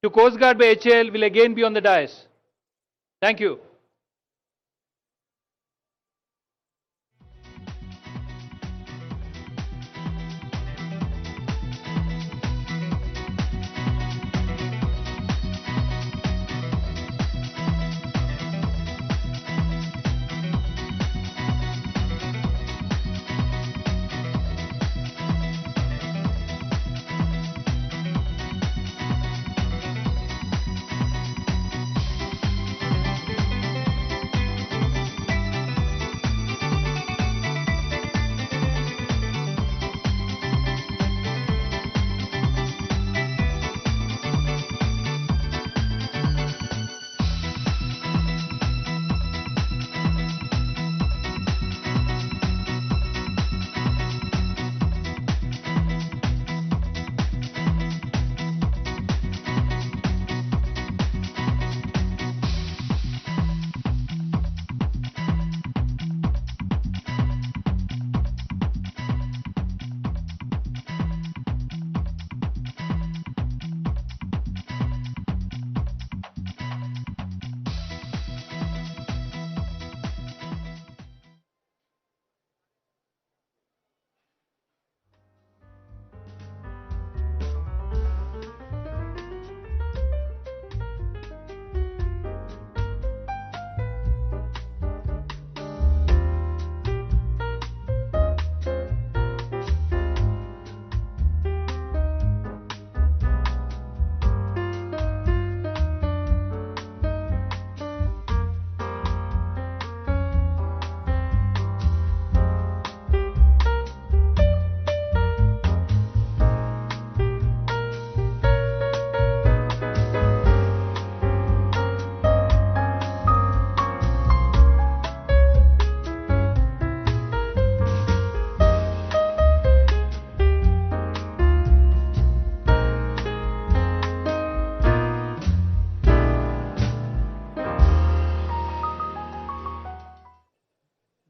to Coast Guard by HAL will again be on the dais. Thank you.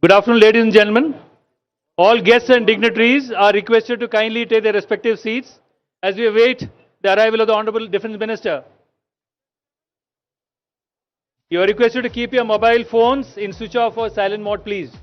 Good afternoon, ladies and gentlemen. All guests and dignitaries are requested to kindly take their respective seats as we await the arrival of the Honorable Defence Minister. You are requested to keep your mobile phones in switch off or silent mode, please.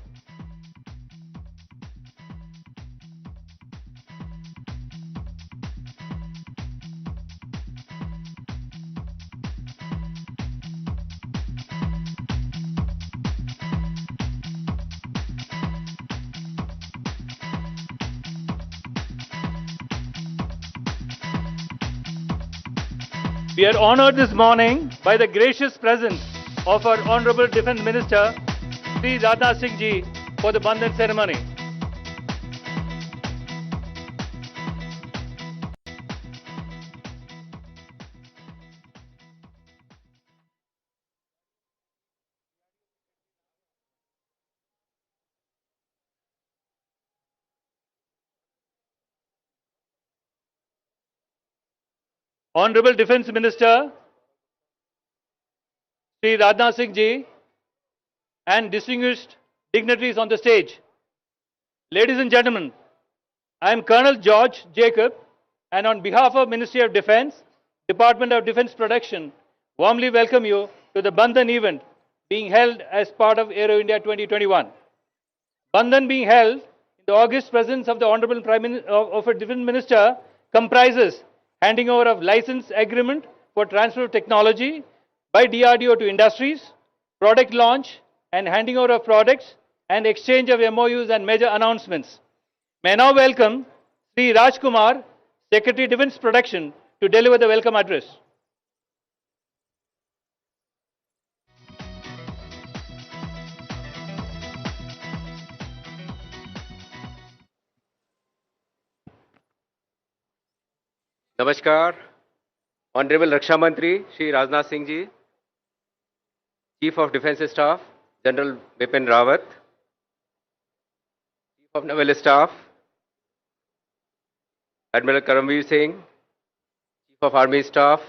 We are honored this morning by the gracious presence of our Honorable Defence Minister, Sri Rajnath Singh Ji, for the Bandhan ceremony. Honorable Defence Minister, Sri Rajnath Singh Ji, and distinguished dignitaries on the stage. Ladies and gentlemen, I am Colonel George Jacob, and on behalf of Ministry of Defence, Department of Defence Production, warmly welcome you to the Bandhan event being held as part of Aero India 2021. Bandhan being held in the august presence of the Honorable of a Defence Minister comprises handing over of license agreement for transfer of technology by DRDO to industries, product launch and handing over of products and exchange of MOUs and major announcements. May I now welcome Sri Rajkumar, Secretary Defence Production, to deliver the welcome address. Namaskar, Honorable Raksha Mantri Shri Rajnath Singh Ji, Chief of Defence Staff General Bipin Rawat, Chief of Naval Staff Admiral Karamveer Singh, Chief of Army Staff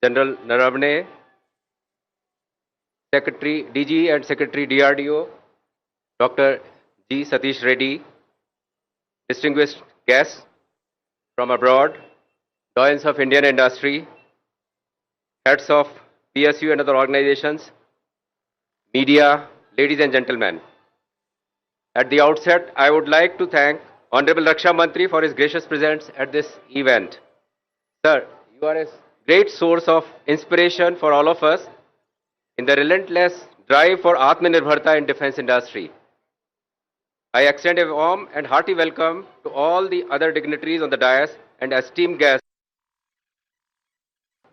General Naravane, Secretary DG and Secretary DRDO Dr. G. Satish Reddy, distinguished guests from abroad, doyens of Indian industry, heads of PSU and other organizations, media, ladies and gentlemen. At the outset, I would like to thank Honorable Raksha Mantri for his gracious presence at this event. Sir, you are a great source of inspiration for all of us in the relentless drive for Atmanirbharta in defense industry. I extend a warm and hearty welcome to all the other dignitaries on the dais and esteemed guests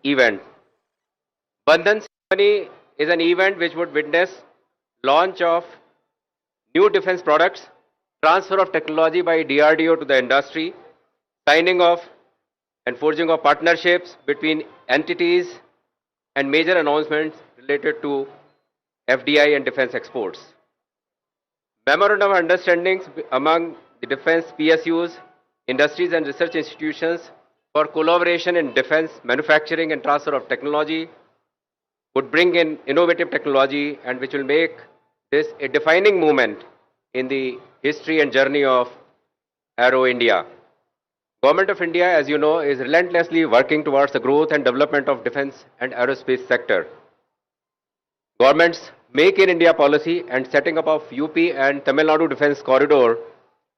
event. Bandhan ceremony is an event which would witness launch of new defense products, transfer of technology by DRDO to the industry, signing of and forging of partnerships between entities, and major announcements related to FDI and defense exports. Memorandum of understandings among the defense PSUs, industries and research institutions for collaboration in defense manufacturing and transfer of technology would bring in innovative technology and which will make this a defining moment in the history and journey of Aero India. Government of India, as you know, is relentlessly working towards the growth and development of defense and aerospace sector. Government's Make in India policy and setting up of UP and Tamil Nadu defense corridor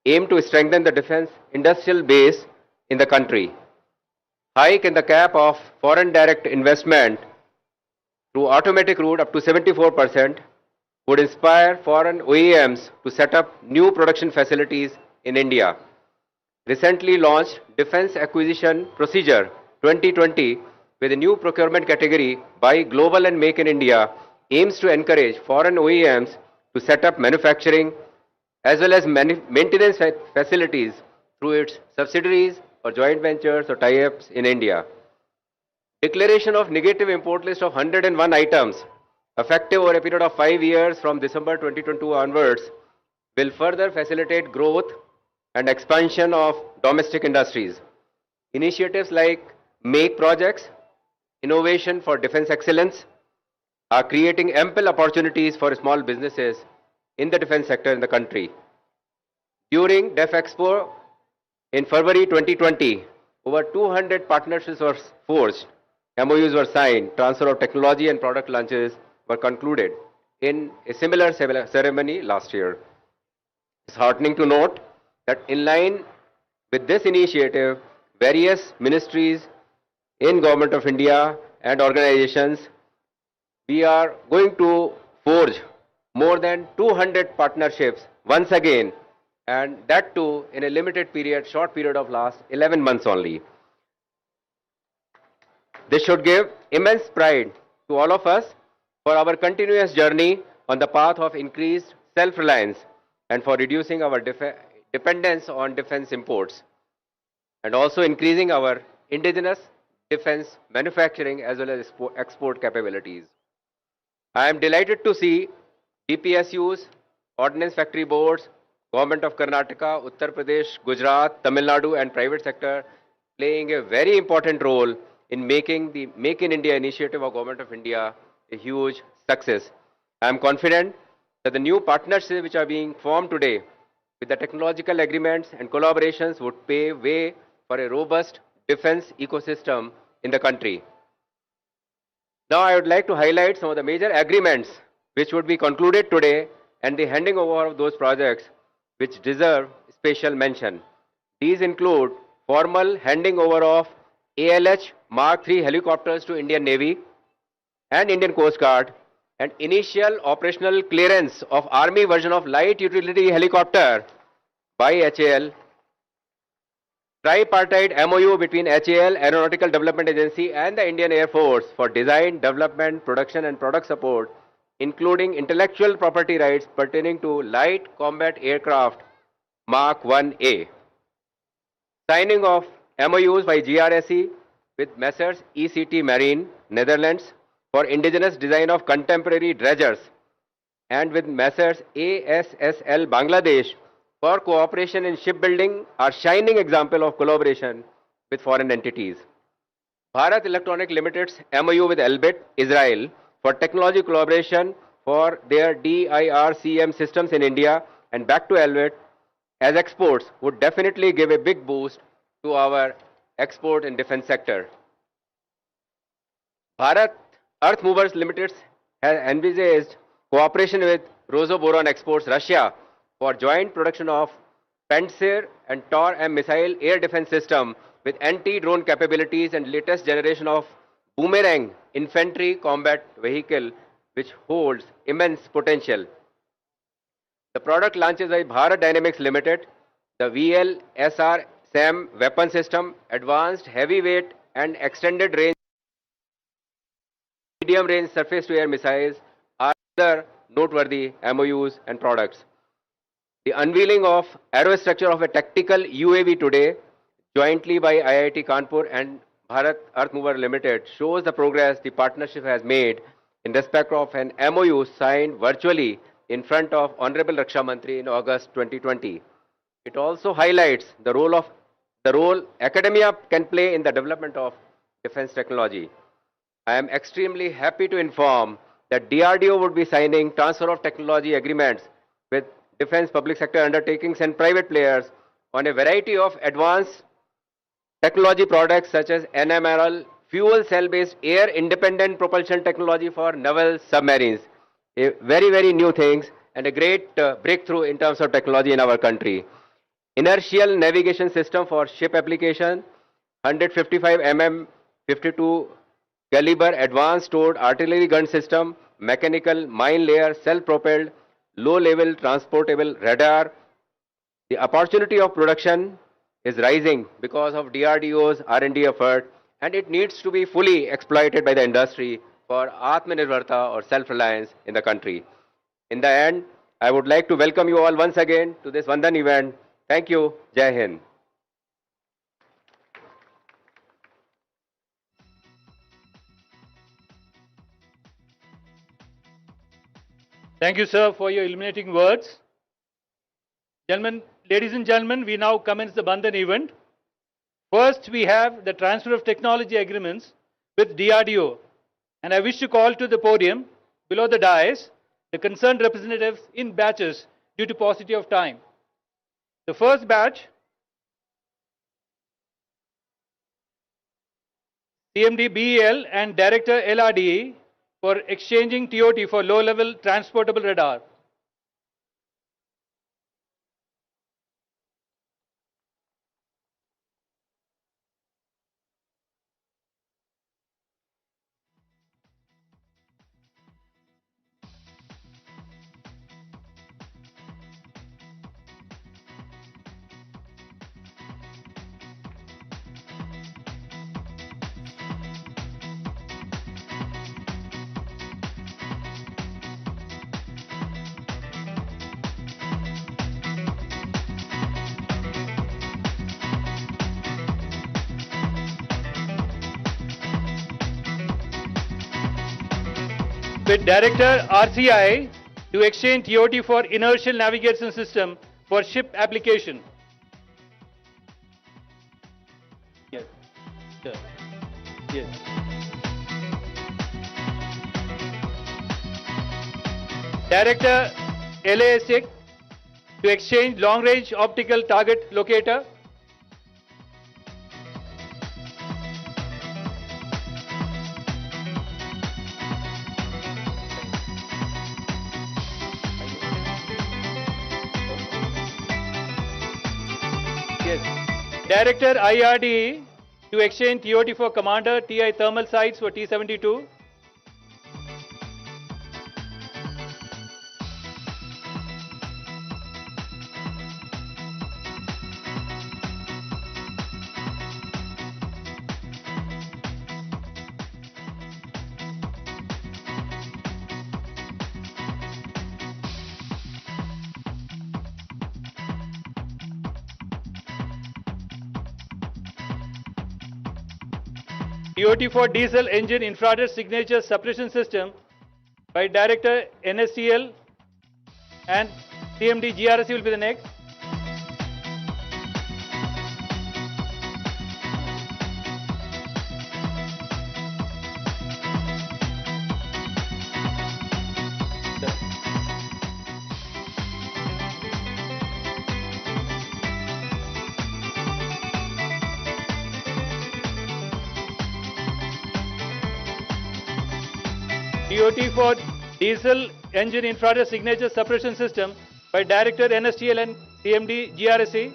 aim to strengthen the defense industrial base in the country. Hike in the cap of foreign direct investment through automatic route up to 74% would inspire foreign OEMs to set up new production facilities in India. Recently launched Defense Acquisition Procedure 2020 with a new procurement category by Global and Make in India aims to encourage foreign OEMs to set up manufacturing as well as maintenance facilities through its subsidiaries or joint ventures or tie-ups in India. Declaration of negative import list of 101 items effective over a period of 5 years from December 2022 onwards will further facilitate growth and expansion of domestic industries. Initiatives like MAKE projects, innovation for defense excellence, are creating ample opportunities for small businesses in the defense sector in the country. During DEF Expo in February 2020, over 200 partnerships were forged, MOUs were signed, transfer of technology and product launches were concluded in a similar ceremony last year. It's heartening to note that in line with this initiative, various ministries in Government of India and organizations, we are going to forge more than 200 partnerships once again, and that too in a limited period, short period of last 11 months only. This should give immense pride to all of us for our continuous journey on the path of increased self-reliance and for reducing our dependence on defense imports and also increasing our indigenous defense manufacturing as well as export capabilities. I am delighted to see DPSUs, Ordnance Factory Boards, Government of Karnataka, Uttar Pradesh, Gujarat, Tamil Nadu and private sector playing a very important role in making the Make in India initiative of Government of India a huge success. I am confident that the new partnerships which are being formed today with the technological agreements and collaborations would pave way for a robust defense ecosystem in the country. Now I would like to highlight some of the major agreements which would be concluded today and the handing over of those projects which deserve special mention. These include formal handing over of ALH Mark III helicopters to Indian Navy and Indian Coast Guard and initial operational clearance of Army version of light utility helicopter by HAL, tripartite MOU between HAL, Aeronautical Development Agency and the Indian Air Force for design, development, production and product support, including intellectual property rights pertaining to light combat aircraft Mark 1A. Signing of MOUs by GRSE with Messrs. ECT Marine, Netherlands for indigenous design of contemporary dredgers and with Messrs. ASSL Bangladesh for cooperation in shipbuilding are shining example of collaboration with foreign entities. Bharat Electronic Limited's MOU with Elbit, Israel for technology collaboration for their DIRCM systems in India and back to Elbit as exports would definitely give a big boost to our export and defense sector. Bharat Earth Movers Limited has envisaged cooperation with Rosoboron Exports Russia for joint production of Pantsir and Tor-M missile air defense system with anti-drone capabilities and latest generation of Boomerang infantry combat vehicle which holds immense potential. The product launches by Bharat Dynamics Limited, the VLSR SAM weapon system, advanced heavyweight and extended range medium range surface to air missiles are other noteworthy MOUs and products. The unveiling of aerostructure of a tactical UAV today, jointly by IIT Kanpur and Bharat Earth Mover Limited, shows the progress the partnership has made in respect of an MOU signed virtually in front of Honorable Raksha Mantri in August 2020. It also highlights the role academia can play in the development of defense technology. I am extremely happy to inform that DRDO would be signing transfer of technology agreements with defense public sector undertakings and private players on a variety of advanced technology products such as NMRL, fuel cell based air independent propulsion technology for naval submarines. A very new things and a great breakthrough in terms of technology in our country. Inertial navigation system for ship application, 155 mm 52 caliber advanced towed artillery gun system, mechanical mine layer, self-propelled, low-level transportable radar. The opportunity of production is rising because of DRDO's R&D effort, and it needs to be fully exploited by the industry for Atmanirbharta or self-reliance in the country. In the end, I would like to welcome you all once again to this Vandan event. Thank you. Jai Hind. Thank you, sir, for your illuminating words. Ladies and gentlemen, we now commence the Bandhan event. First, we have the transfer of technology agreements with DRDO. And I wish to call to the podium, below the dais, the concerned representatives in batches due to paucity of time. The first batch, CMD BEL and Director LRDE for exchanging TOT for low-level transportable radar. With Director RCI to exchange TOT for inertial navigation system for ship application. Yes. Sir. Yes. Director LASIC to exchange long-range optical target locator. Director IRDE to exchange TOT for Commander TI thermal sights for T-72. TOT for diesel engine infrared signature suppression system by Director NSCL, and CMD GRSC will be the next. TOT for Diesel Engine Infrared Signature Suppression System by Director NSTL and CMD GRSE.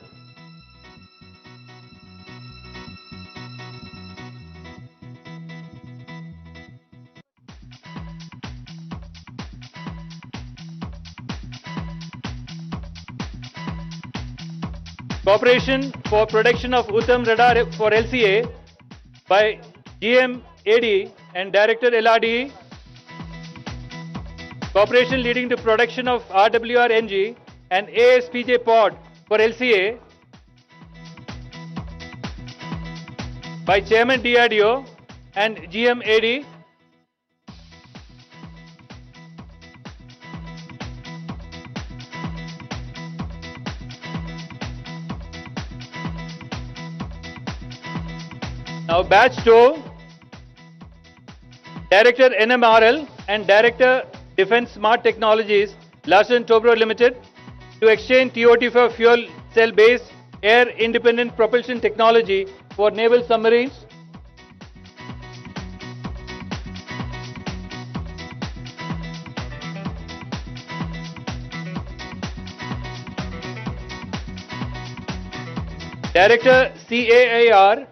Cooperation for production of Uttam radar for LCA by GM AD and Director LRDE. Cooperation leading to production of RWR NG and ASPJ pod for LCA by Chairman DRDO and GM AD. Now batch 2, Director NMRL and Director Defence Smart Technologies, Larsen Tobro Limited, to exchange TOT for fuel cell based air independent propulsion technology for naval submarines. Director CAIR,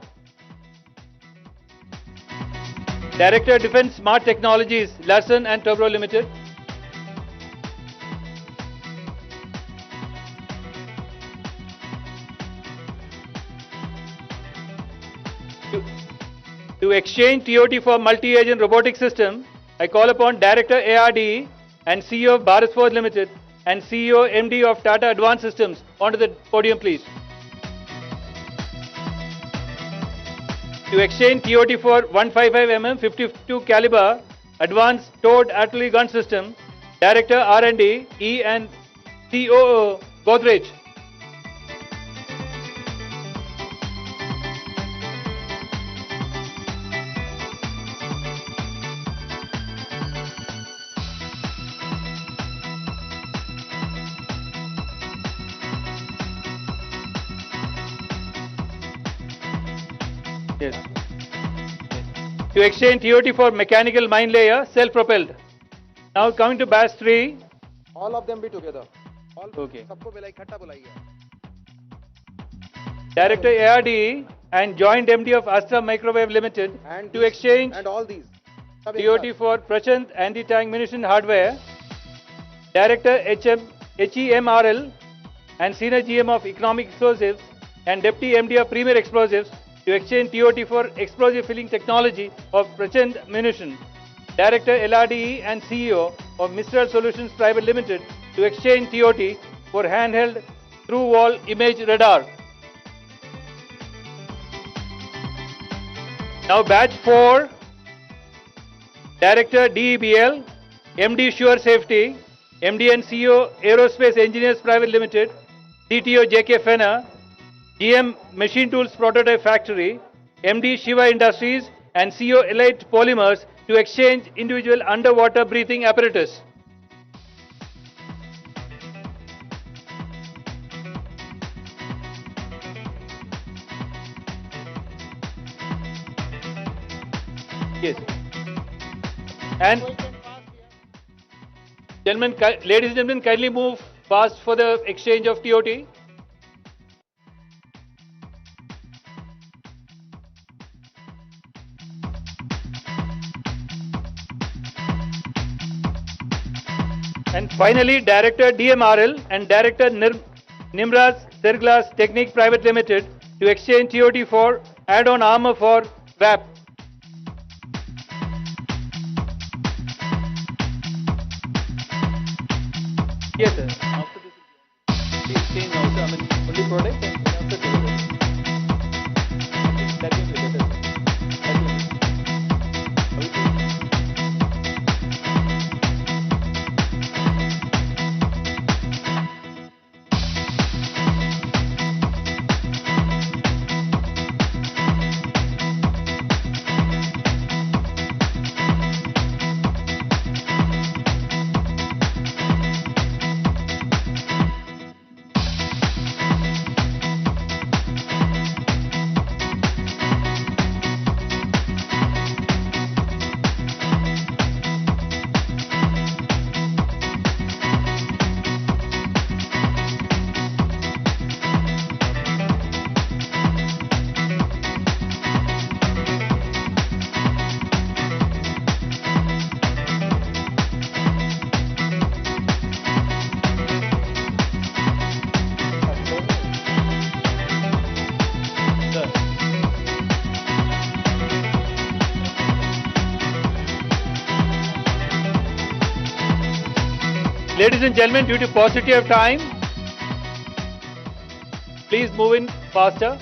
Director Defence Smart Technologies, Larsen and Tobro Limited. To exchange TOT for multi-agent robotic system, I call upon Director ARDE and CEO of Bharat Forge Limited and CEO MD of Tata Advanced Systems onto the podium, please. To exchange TOT for 155mm 52 caliber advanced towed artillery gun system, Director R&D E and COO Godrej. Yes. To exchange TOT for mechanical mine layer, self-propelled. Now coming to batch 3. All of them be together. All Okay. सबको मिला इकट्ठा बुलाइए. Director ARDE and Joint MD of Astra Microwave Limited And to exchange and all these. सब एक TOT साथ. for Prachand anti-tank munition hardware. Director HEMRL and Senior GM of Economic Explosives and Deputy MD of Premier Explosives to exchange TOT for explosive filling technology of Prachand munition. Director LRDE and CEO of Mistral Solutions Private Limited to exchange TOT for handheld through-wall image radar. Now batch 4, Director DEBL, MD Sure Safety, MD and CEO Aerospace Engineers Private Limited, CTO JK Fenner, GM Machine Tools Prototype Factory, MD Shiva Industries and CEO Elite Polymers to exchange individual underwater breathing apparatus. Yes. And gentlemen, ladies and gentlemen, kindly move fast for the exchange of TOT. And finally, Director DMRL and Director Nimraj Serglas Technique Private Limited to exchange TOT for add-on armor for WAP. Yes, sir. After this, we exchange also, I mean, only product and after delivery. That will be better. That will be. Ladies and gentlemen, due to paucity of time, please move in faster.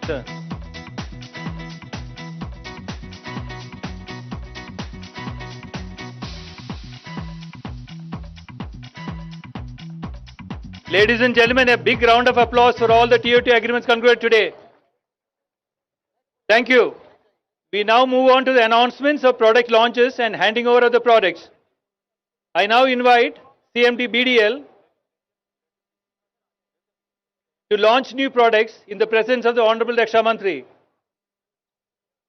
Sir. Ladies and gentlemen, a big round of applause for all the TOT agreements concluded today. Thank you. We now move on to the announcements of product launches and handing over of the products. I now invite CMD BDL to launch new products in the presence of the Honorable Raksha Mantri.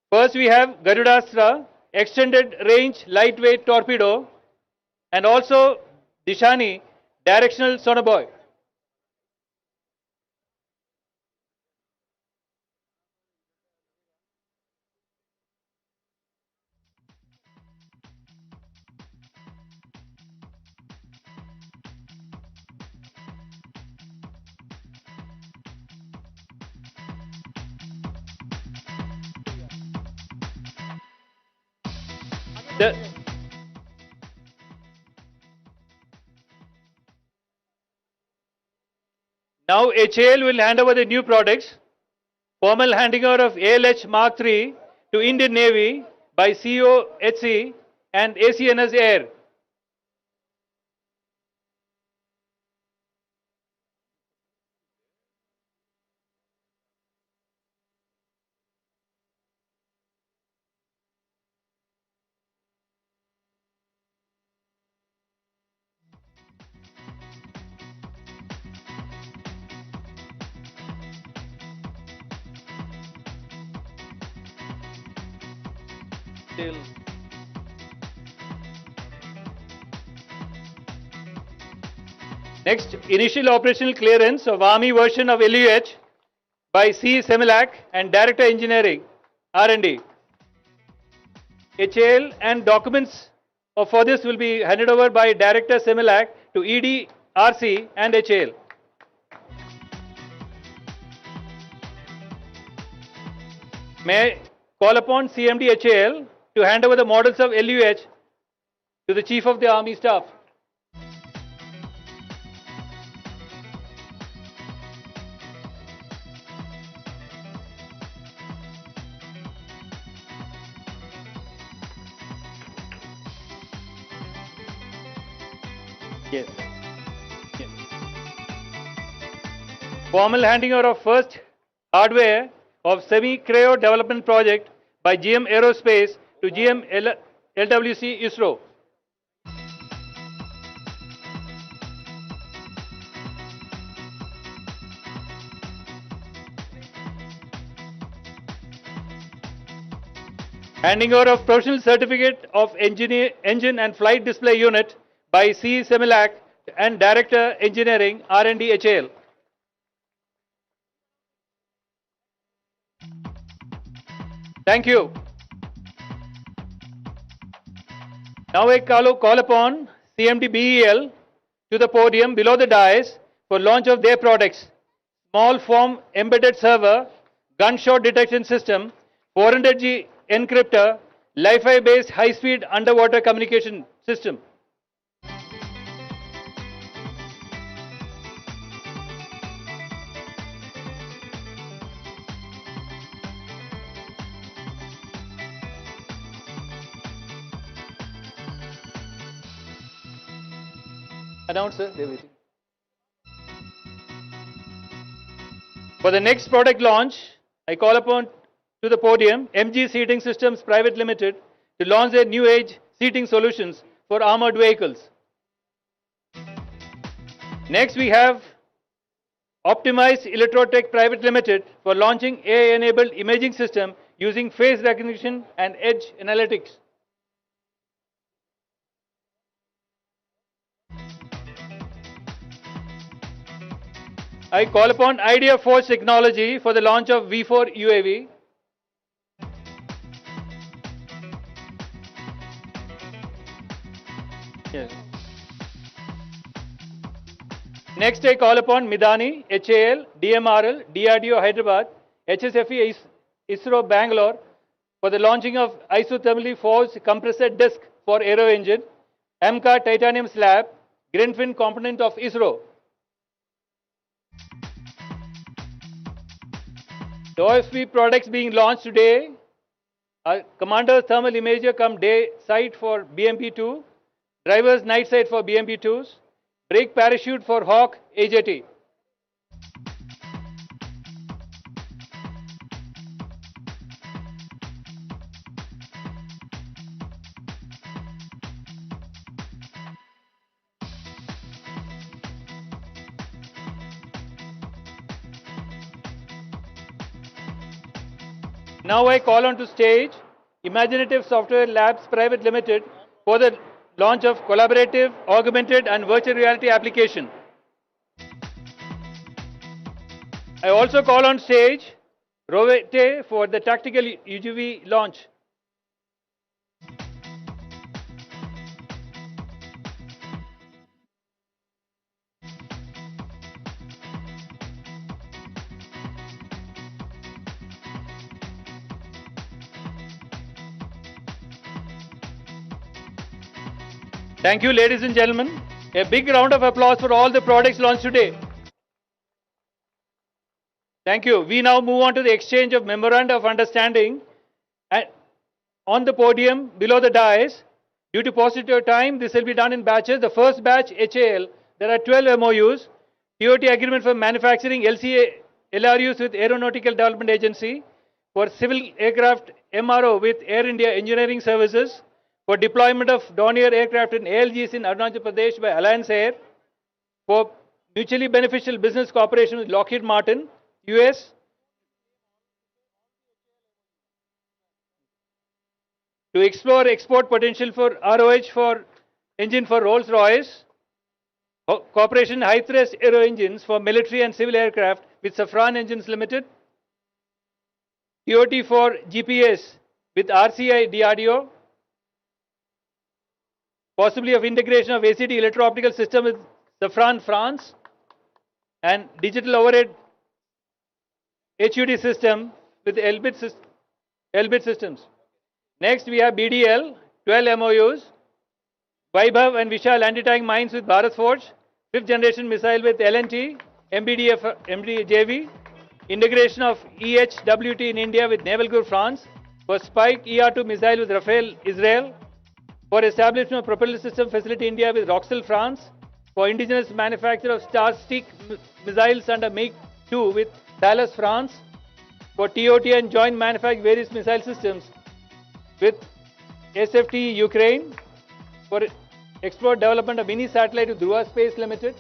First we have Garudastra, extended range lightweight torpedo, and also Dishani, directional sonobuoy. Now HAL will hand over the new products. Formal handing over of ALH Mark III to Indian Navy by COHC and ACNS Air. Till next, initial operational clearance of Army version of LUH by C. Semilac and Director Engineering, R&D. HAL and documents for this will be handed over by Director Semilac to ED, RC and HAL. May I call upon CMD HAL to hand over the models of LUH to the Chief of the Army Staff. Yes. Yes. Formal handing over of first hardware of semi-cryo development project by GM Aerospace to GM LWC ISRO. Handing over of professional certificate of engine and flight display unit by C. Semilac and Director Engineering, R&D HAL. Thank you. Now I call upon CMD BEL to the podium below the dais for launch of their products. Small form embedded server, gunshot detection system, 400G encryptor, Li-Fi based high-speed underwater communication system. Announcer, they're waiting. For the next product launch, I call upon to the podium MG Seating Systems Private Limited to launch their new age seating solutions for armored vehicles. Next we have Optimized Electrotech Private Limited for launching AI-enabled imaging system using face recognition and edge analytics. I call upon Idea Forge Technology for the launch of V4 UAV. Yes. Next, I call upon Midani, HAL, DMRL, DRDO Hyderabad, HSFE ISRO Bangalore for the launching of isothermally forged compressor disc for aero engine, MCA titanium slab, Grenfin component of ISRO. The OFB products being launched today are Commander's Thermal Imager cum day sight for BMP-2, Driver's Night Sight for BMP-2s, Brake Parachute for Hawk AJT. Now I call on to stage Imaginative Software Labs Private Limited for the launch of collaborative, augmented and virtual reality application. I also call on stage Rovete for the tactical UGV launch. Thank you, ladies and gentlemen. A big round of applause for all the products launched today. Thank you. We now move on to the exchange of memoranda of understanding. And on the podium below the dais, due to paucity of time, this will be done in batches. The first batch, HAL, there are 12 MOUs. TOT agreement for manufacturing LCA LRUs with Aeronautical Development Agency, for civil aircraft MRO with Air India Engineering Services, for deployment of Dornier aircraft in ALGs in Arunachal Pradesh by Alliance Air, for mutually beneficial business cooperation with Lockheed Martin, US, to explore export potential for ROH for engine for Rolls-Royce, cooperation high-thrust aero engines for military and civil aircraft with Safran Engines Limited, TOT for GPS with RCI DRDO, possibly of integration of ACD electro-optical system with Safran France, and digital overhead HUD system with Elbit systems. Next we have BDL, 12 MOUs, Vaibhav and Vishal anti-tank mines with Bharat Forge, 5th generation missile with L&T, MBDJV, integration of EHWT in India with Naval Group France, for Spike ER2 missile with Rafael Israel, for establishment of propeller system facility India with Roxel France, for indigenous manufacture of Starstick missiles under MiG-2 with Thales France, for TOT and joint manufacture various missile systems with SFT Ukraine, for explore development of mini satellite with Dhruva Space Limited,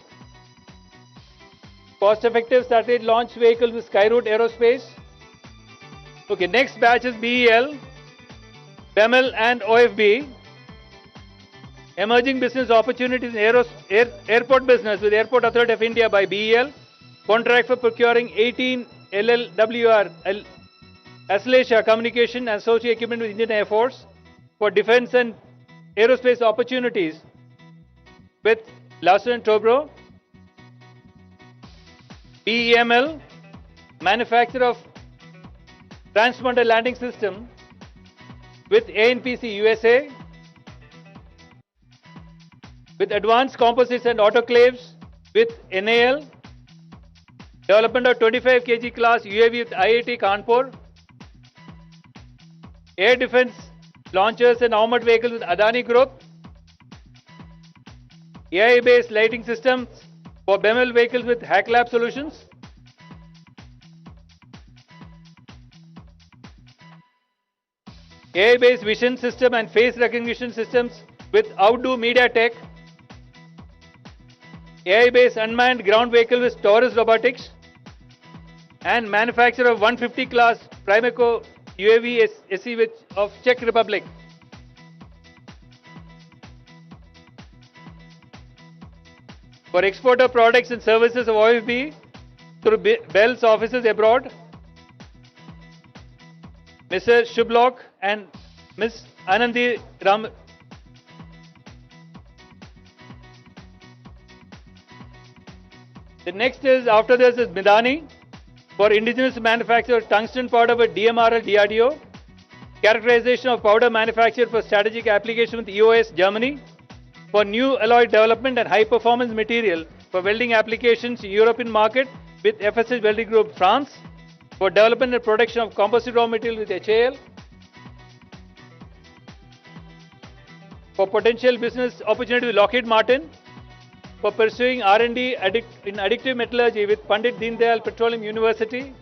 cost effective satellite launch vehicle with Skyroot Aerospace. Okay, next batch is BEL, BEML and OFB. Emerging business opportunities in airport business with Airport Authority of India by BEL. Contract for procuring 18 LLWR Aslasia communication and associate equipment with Indian Air Force, for defense and aerospace opportunities with Larsen & Toubro. BEML, manufacturer of transponder landing system with ANPC USA, with advanced composites and autoclaves with NAL, development of 25 kg class UAV with IIT Kanpur, air defense launchers and armored vehicles with Adani Group, AI based lighting systems for BEML vehicles with HackLab Solutions, AI based vision system and face recognition systems with Outdo Media Tech, AI based unmanned ground vehicle with Taurus Robotics, and manufacturer of 150 class Primeco UAV SE of Czech Republic. For export of products and services of OFB through Bell's offices abroad, Mr. Shublok and Ms. Anandi Ram. The next is, after this is Midani for indigenous manufacture of tungsten powder with DMRL DRDO, characterization of powder manufactured for strategic application with EOS Germany, for new alloy development and high performance material for welding applications in European market with FSH Welding Group France, for development and production of composite raw material with HAL, for potential business opportunity with Lockheed Martin, for pursuing R&D in additive metallurgy with Pandit Deendayal Petroleum University,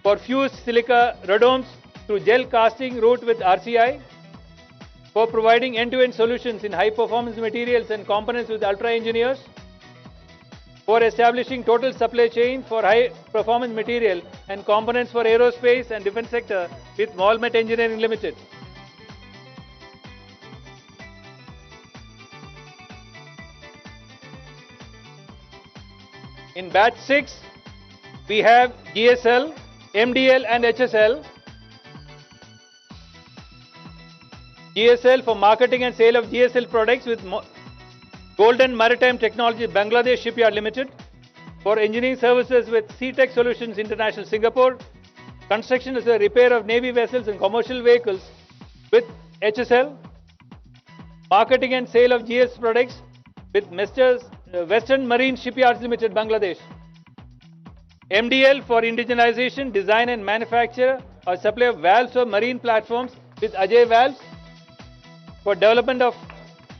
for fused silica radomes through gel casting route with RCI, for providing end-to-end solutions in high-performance materials and components with Ultra Engineers, for establishing total supply chain for high-performance material and components for aerospace and defense sector with Walmet Engineering Limited. In batch 6, we have GSL, MDL and HSL. GSL for marketing and sale of GSL products with Golden Maritime Technology Bangladesh Shipyard Limited. For engineering services with C-Tech Solutions International Singapore. Construction is a repair of Navy vessels and commercial vehicles with HSL. Marketing and sale of GS products with Western Marine Shipyards Limited, Bangladesh. MDL for indigenization, design and manufacture or supply of valves for marine platforms with Ajay Valves. For development of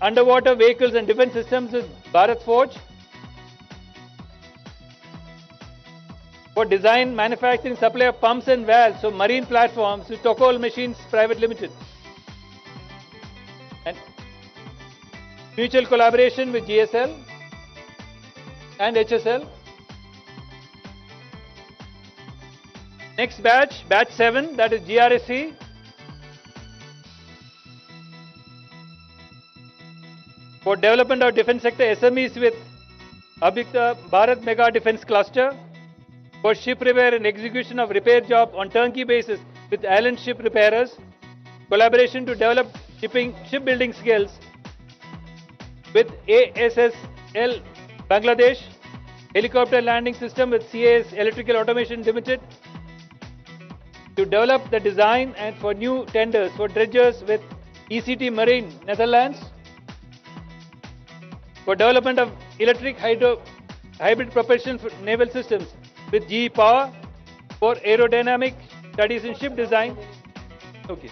underwater vehicles and defense systems with Bharat Forge. For design, manufacturing, supply of pumps and valves for marine platforms with Tokol Machines Private Limited. And mutual collaboration with GSL and HSL. Next batch, batch 7, that is GRSC. For development of defense sector SMEs with Abhikta Bharat Mega Defense Cluster. For ship repair and execution of repair job on turnkey basis with Allen Ship Repairers. Collaboration to develop shipbuilding skills with ASSL Bangladesh. Helicopter landing system with CAS Electrical Automation Limited. To develop the design and for new tenders for dredgers with ECT Marine Netherlands. For development of electric hybrid propulsion for naval systems with GE Power. For aerodynamic studies in ship design. Okay.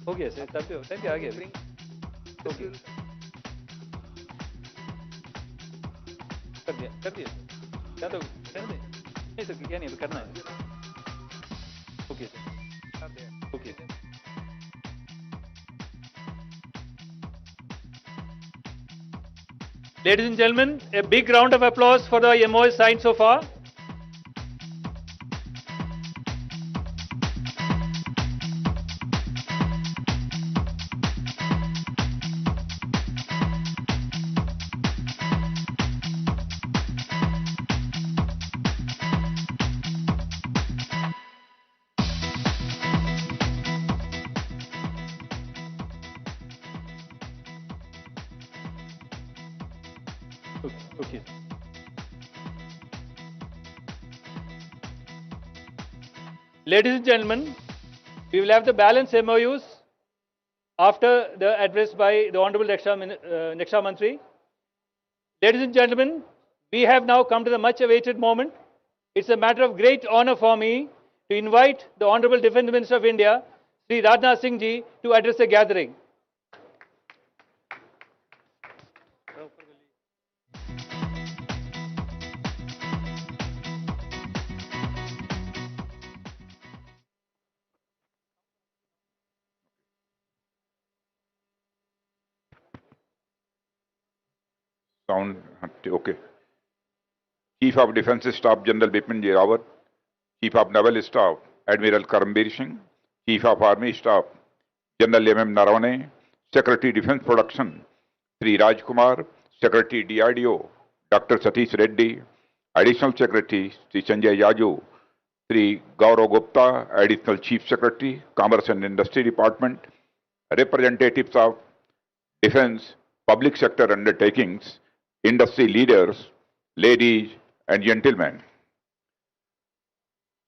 Okay, sir. Thank you. Okay. कर दिया क्या तो करने नहीं sir क्या नहीं करना है okay sir okay Ladies and gentlemen, a big round of applause for the MOS signed so far. Okay. Ladies and gentlemen, we will have the balance MOUs after the address by the Honorable Raksha Mantri. Ladies and gentlemen, we have now come to the much awaited moment. It's a matter of great honor for me to invite the Honorable Defence Minister of India, Sri Rajnath Singh Ji, to address the gathering. Sound okay. Chief of Defence Staff General Bipin J. Rawat, Chief of Naval Staff Admiral Karambir Singh, Chief of Army Staff General M.M. Naravane, Secretary Defence Production Sri Raj Kumar, Secretary DRDO Dr. Satish Reddy, Additional Secretary Sri Sanjay Yaju, Sri Gaurav Gupta, Additional Chief Secretary, Commerce and Industry Department, representatives of defence, public sector undertakings, industry leaders, ladies and gentlemen.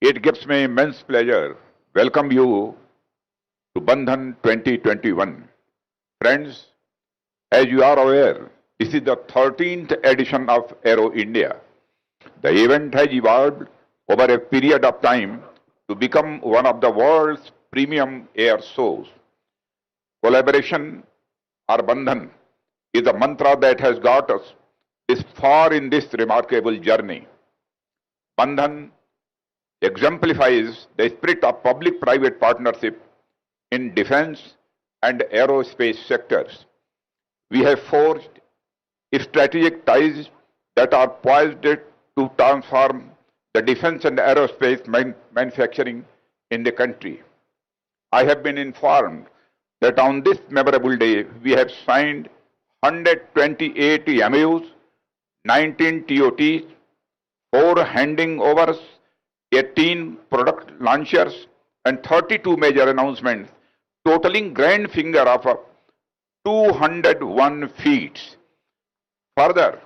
It gives me immense pleasure welcome you to Bandhan 2021. Friends, as you are aware, this is the 13th edition of Aero India. The event has evolved over a period of time to become one of the world's premium air shows. Collaboration or Bandhan is a mantra that has got us this far in this remarkable journey. Bandhan exemplifies the spirit of public-private partnership in defense and aerospace sectors. We have forged strategic ties that are poised to transform the defense and aerospace manufacturing in the country. I have been informed that on this memorable day, we have signed 128 MOUs, 19 TOTs, 4 handing overs, 18 product launchers, and 32 major announcements, totaling grand figure of 201 feats. Further,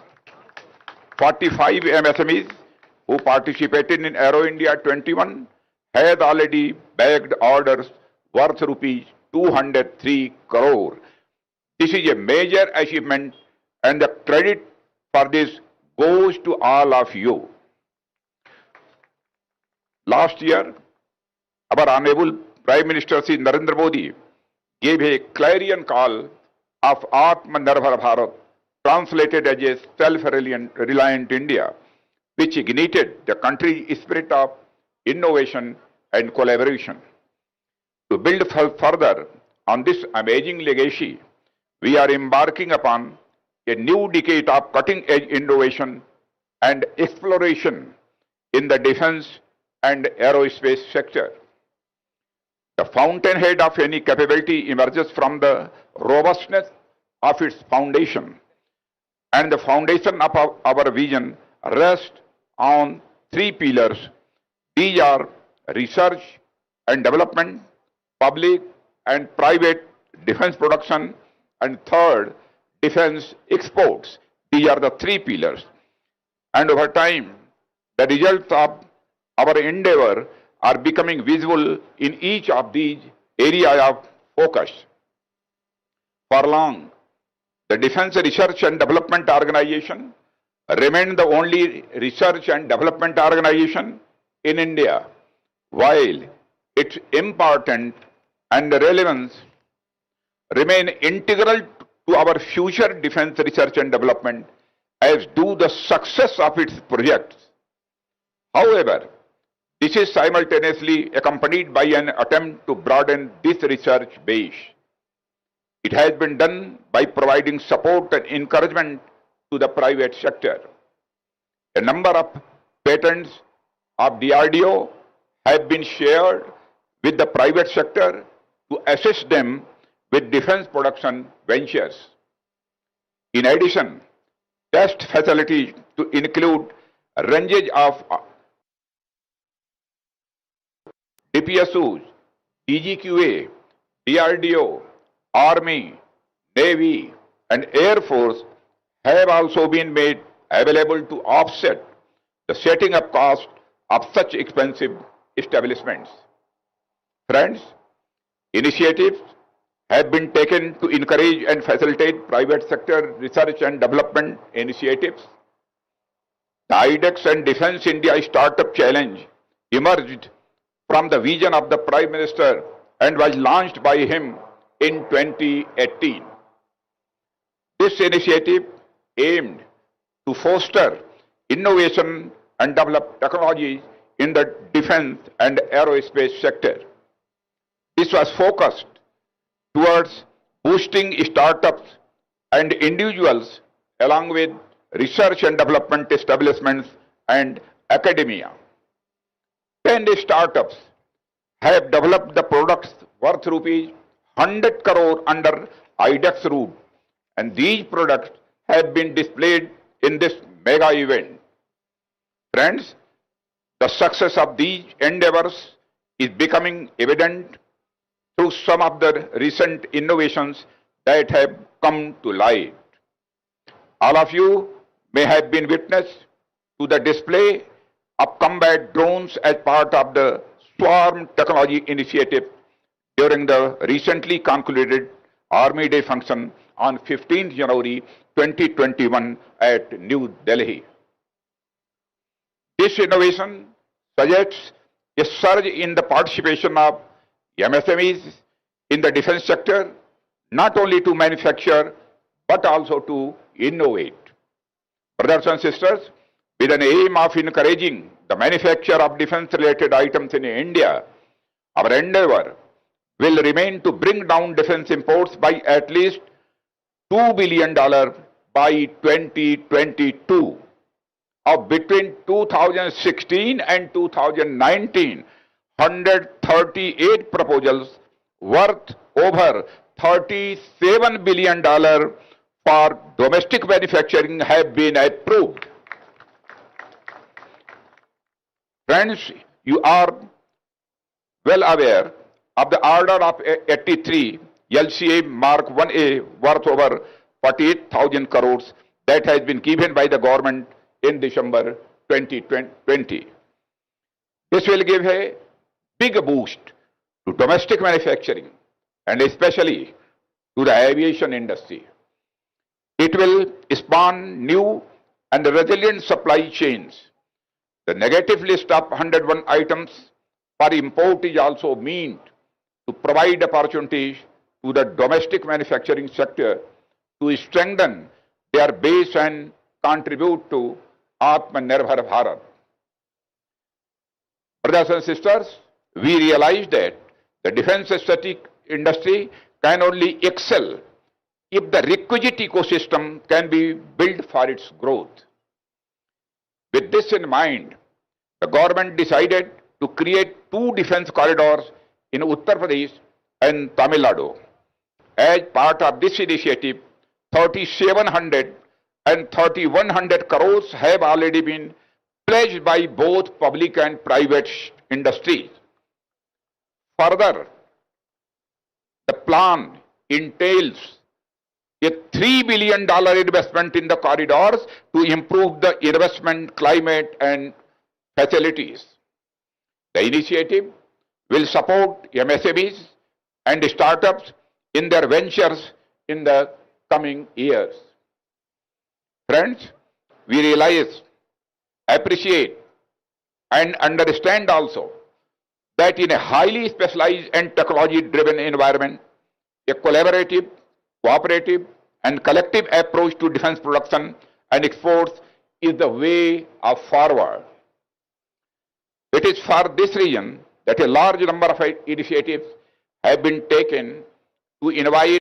45 MSMEs who participated in Aero India 21 had already bagged orders worth rupees 203 crore. This is a major achievement and the credit for this goes to all of you. Last year, our Honorable Prime Minister Sri Narendra Modi gave a clarion call of Atmanirbhar Bharat, translated as a self-reliant India, which ignited the country's spirit of innovation and collaboration. To build further on this amazing legacy, we are embarking upon a new decade of cutting-edge innovation and exploration in the defense and aerospace sector. The fountainhead of any capability emerges from the robustness of its foundation, and the foundation of our vision rests on 3 pillars. These are research and development, public and private defense production, and third, defense exports. These are the 3 pillars. And over time, the results of our endeavor are becoming visible in each of these areas of focus. For long, the Defense Research and Development Organization remained the only research and development organization in India, while its importance and relevance remain integral to our future defense research and development, as do the success of its projects. However, this is simultaneously accompanied by an attempt to broaden this research base. It has been done by providing support and encouragement to the private sector. A number of patents of DRDO have been shared with the private sector to assist them with defense production ventures. In addition, test facilities to include ranges of DPSUs, DGQA, DRDO, Army, Navy, and Air Force have also been made available to offset the setting up cost of such expensive establishments. Friends, initiatives have been taken to encourage and facilitate private sector research and development initiatives. The IDEX and Defense India Startup Challenge emerged from the vision of the Prime Minister and was launched by him in 2018. This initiative aimed to foster innovation and develop technologies in the defense and aerospace sector. This was focused towards boosting startups and individuals along with research and development establishments and academia. 10 startups have developed the products worth rupees 100 crore under IDEX route, and these products have been displayed in this mega event. Friends, the success of these endeavors is becoming evident through some of the recent innovations that have come to light. All of you may have been witness to the display of combat drones as part of the Swarm Technology Initiative during the recently concluded Army Day function on 15th January 2021 at New Delhi. This innovation suggests a surge in the participation of MSMEs in the defense sector, not only to manufacture but also to innovate. Brothers and sisters, with an aim of encouraging the manufacture of defense-related items in India, our endeavor will remain to bring down defense imports by at least $2 billion by 2022. Of between 2016 and 2019, 138 proposals worth over $37 billion for domestic manufacturing have been approved. Friends, you are well aware of the order of 83 LCA Mark 1A worth over 48,000 crores that has been given by the government in December 2020. This will give a big boost to domestic manufacturing and especially to the aviation industry. It will spawn new and resilient supply chains. The negative list of 101 items for import is also meant to provide opportunities to the domestic manufacturing sector to strengthen their base and contribute to Atmanirbhar Bharat. Brothers and sisters, we realize that the defense static industry can only excel if the requisite ecosystem can be built for its growth. With this in mind, the government decided to create 2 defense corridors in Uttar Pradesh and Tamil Nadu. As part of this initiative, 3,700 and 3,100 crores have already been pledged by both public and private industries. Further, the plan entails a $3 billion investment in the corridors to improve the investment climate and facilities. The initiative will support MSMEs and startups in their ventures in the coming years. Friends, we realize, appreciate, and understand also that in a highly specialized and technology-driven environment, a collaborative, cooperative, and collective approach to defense production and exports is the way of forward. It is for this reason that a large number of initiatives have been taken to invite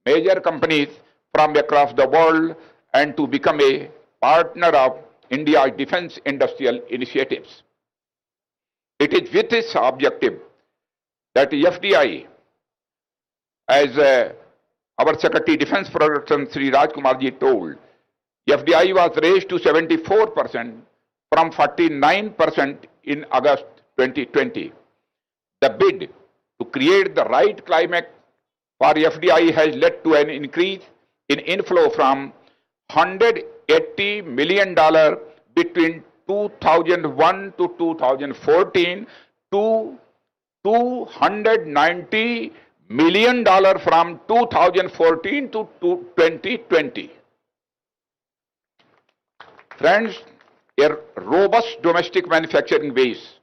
major companies from across the world and to become a partner of India's defense industrial initiatives. It is with this objective that FDI, as our Secretary Defense Production Sri Rajkumar ji told, FDI was raised to 74% from 49% in August 2020. The bid to create the right climate for FDI has led to an increase in inflow from $180 million between 2001 to 2014 to $290 million from 2014 to 2020. Friends, a robust domestic manufacturing base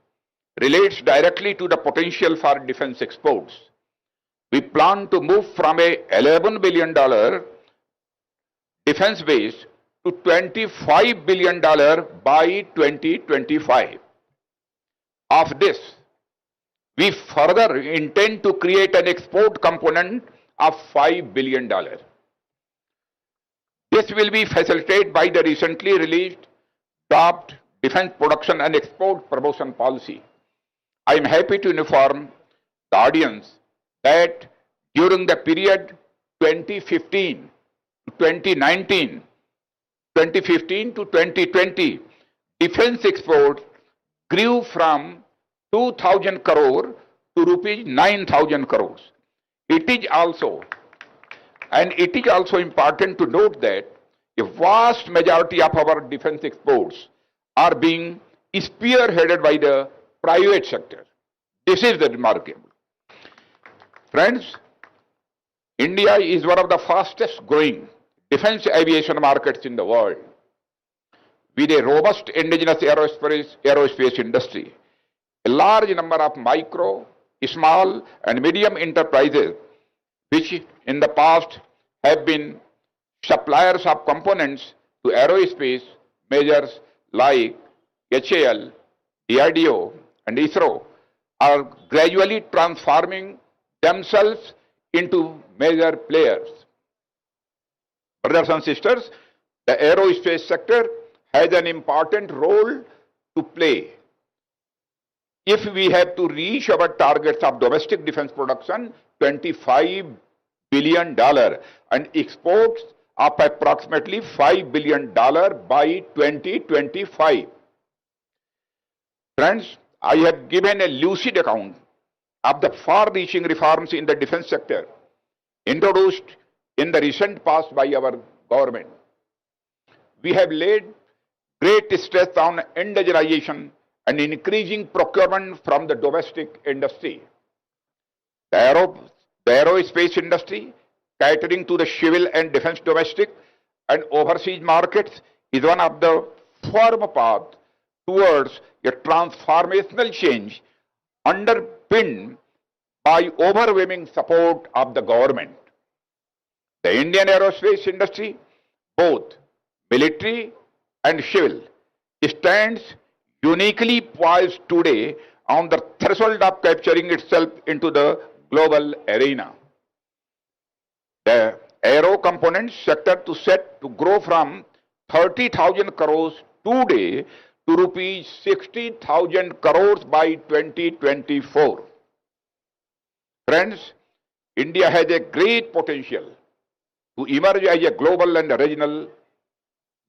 relates directly to the potential for defense exports. We plan to move from a $11 billion defense base to $25 billion by 2025. Of this, we further intend to create an export component of $5 billion. This will be facilitated by the recently released draft Defence Production and Export Promotion Policy. I am happy to inform the audience that during the period 2015 to 2019, 2015 to 2020, defence exports grew from 2,000 crore to rupees 9,000 crores. It is also important to note that a vast majority of our defence exports are being spearheaded by the private sector. This is the remarkable. Friends, India is one of the fastest growing defence aviation markets in the world, with a robust indigenous aerospace industry, a large number of micro, small and medium enterprises which in the past have been suppliers of components to aerospace majors like HAL, DRDO and ISRO are gradually transforming themselves into major players. Brothers and sisters, the aerospace sector has an important role to play. If we have to reach our targets of domestic defense production, $25 billion and exports of approximately $5 billion by 2025. Friends, I have given a lucid account of the far-reaching reforms in the defense sector introduced in the recent past by our government. We have laid great stress on indigenization and increasing procurement from the domestic industry. The aerospace industry, catering to the civil and defense domestic and overseas markets, is one of the firm path towards a transformational change underpinned by overwhelming support of the government. The Indian aerospace industry, both military and civil, stands uniquely poised today on the threshold of capturing itself into the global arena. The aero components sector is set to grow from 30,000 crores today to rupees 60,000 crores by 2024. Friends, India has a great potential to emerge as a global and regional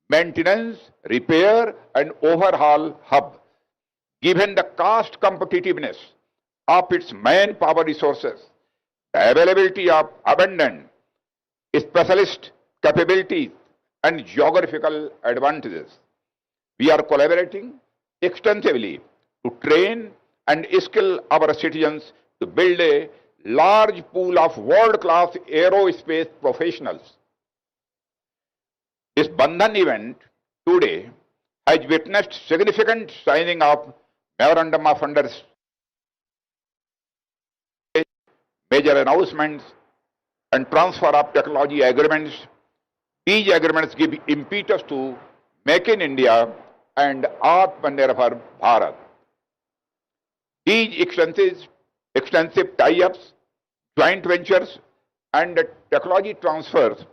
maintenance, repair and overhaul hub, given the cost competitiveness of its manpower resources, the availability of abundant specialist capabilities and geographical advantages. We are collaborating extensively to train and skill our citizens to build a large pool of world-class aerospace professionals. This Bandhan event today has witnessed significant signing of memorandum of understanding, major announcements and transfer of technology agreements. These agreements give impetus to Make in India and Atmanirbhar Bharat. These extensive tie-ups, joint ventures and technology transfers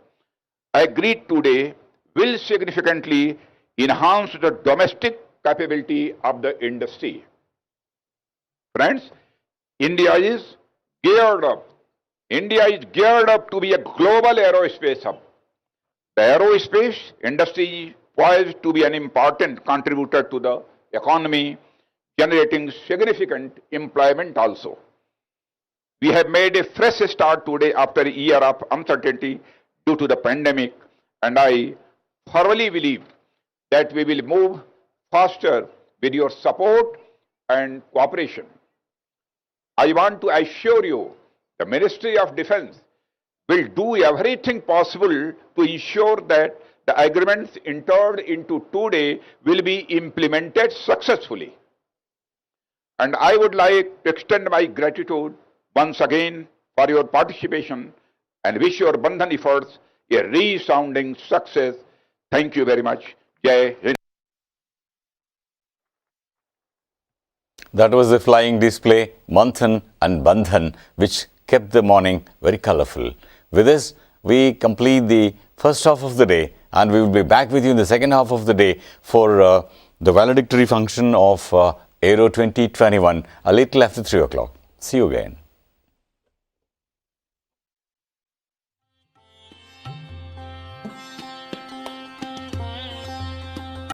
agreed today will significantly enhance the domestic capability of the industry. Friends, India is geared up to be a global aerospace hub. The aerospace industry is poised to be an important contributor to the economy, generating significant employment also. We have made a fresh start today after a year of uncertainty due to the pandemic, and I thoroughly believe that we will move faster with your support and cooperation. I want to assure you the Ministry of Defence will do everything possible to ensure that the agreements entered into today will be implemented successfully. And I would like to extend my gratitude once again for your participation and wish your Bandhan efforts a resounding success. Thank you very much. Jai Hind. That was the flying display, Manthan and Bandhan, which kept the morning very colorful. With this, we complete the first half of the day and we will be back with you in the second half of the day for the valedictory function of Aero 2021 a little after 3 o'clock. See you again.